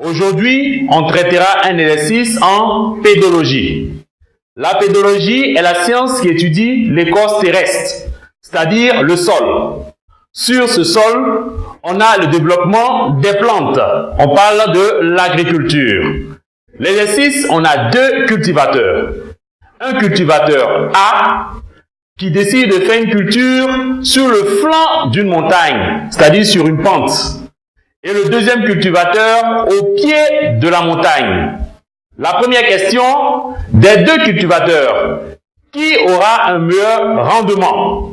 Aujourd'hui, on traitera un exercice en pédologie. La pédologie est la science qui étudie l'écorce terrestre, c'est-à-dire le sol. Sur ce sol, on a le développement des plantes. On parle de l'agriculture. L'exercice, on a deux cultivateurs. Un cultivateur A qui décide de faire une culture sur le flanc d'une montagne, c'est-à-dire sur une pente. Et le deuxième cultivateur au pied de la montagne. La première question, des deux cultivateurs, qui aura un meilleur rendement?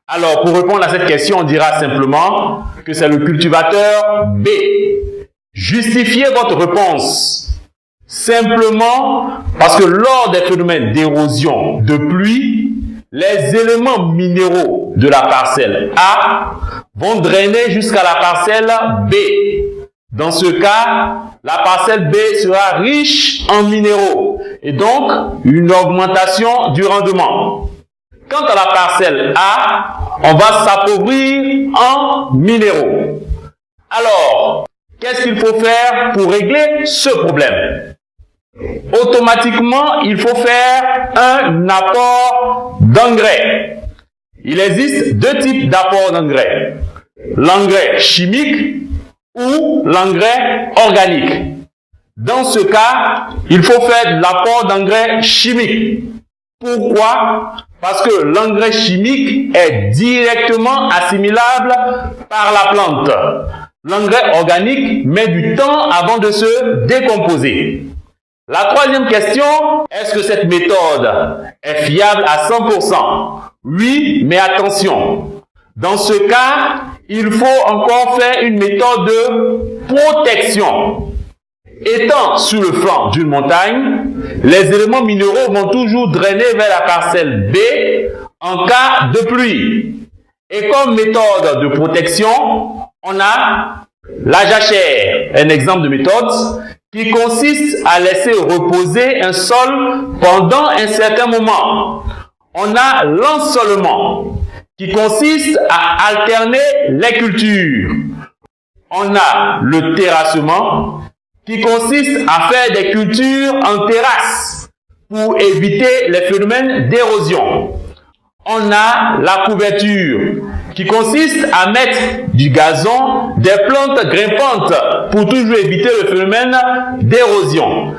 Alors, pour répondre à cette question, on dira simplement que c'est le cultivateur B. Justifiez votre réponse. Simplement parce que lors des phénomènes d'érosion de pluie, les éléments minéraux de la parcelle A vont drainer jusqu'à la parcelle B. Dans ce cas, la parcelle B sera riche en minéraux et donc une augmentation du rendement. Quant à la parcelle A, on va s'appauvrir en minéraux. Alors, qu'est-ce qu'il faut faire pour régler ce problème? Automatiquement, il faut faire un apport d'engrais. Il existe deux types d'apports d'engrais. L'engrais chimique ou l'engrais organique. Dans ce cas, il faut faire de l'apport d'engrais chimique. Pourquoi? Parce que l'engrais chimique est directement assimilable par la plante. L'engrais organique met du temps avant de se décomposer. La troisième question, est-ce que cette méthode est fiable à 100%? Oui, mais attention. Dans ce cas, il faut encore faire une méthode de protection. Étant sur le flanc d'une montagne, les éléments minéraux vont toujours drainer vers la parcelle B en cas de pluie. Et comme méthode de protection, on a la jachère, un exemple de méthode qui consiste à laisser reposer un sol pendant un certain moment. On a l'ensolement, qui consiste à alterner les cultures. On a le terrassement, qui consiste à faire des cultures en terrasse pour éviter les phénomènes d'érosion. On a la couverture, qui consiste à mettre du gazon, des plantes grimpantes pour toujours éviter le phénomène d'érosion.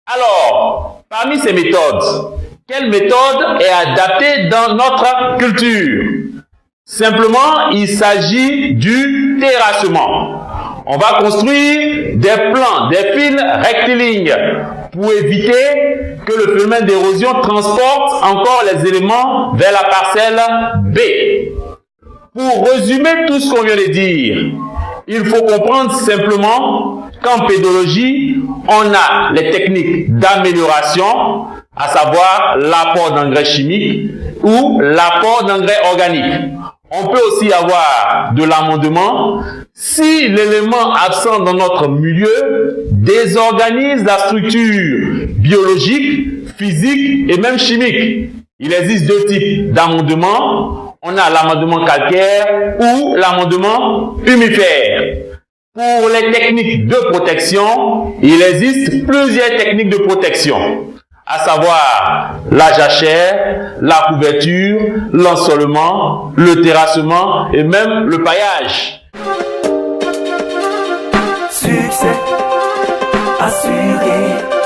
Alors, parmi ces méthodes, quelle méthode est adaptée dans notre culture? Simplement, il s'agit du terrassement. On va construire des plans, des fils rectilignes pour éviter que le phénomène d'érosion transporte encore les éléments vers la parcelle B. Pour résumer tout ce qu'on vient de dire, il faut comprendre simplement qu'en pédologie, on a les techniques d'amélioration, à savoir l'apport d'engrais chimiques ou l'apport d'engrais organiques. On peut aussi avoir de l'amendement si l'élément absent dans notre milieu désorganise la structure biologique, physique et même chimique. Il existe deux types d'amendement. On a l'amendement calcaire ou l'amendement humifère. Pour les techniques de protection, il existe plusieurs techniques de protection, à savoir la jachère, la couverture, l'ensolement, le terrassement et même le paillage. Succès assuré.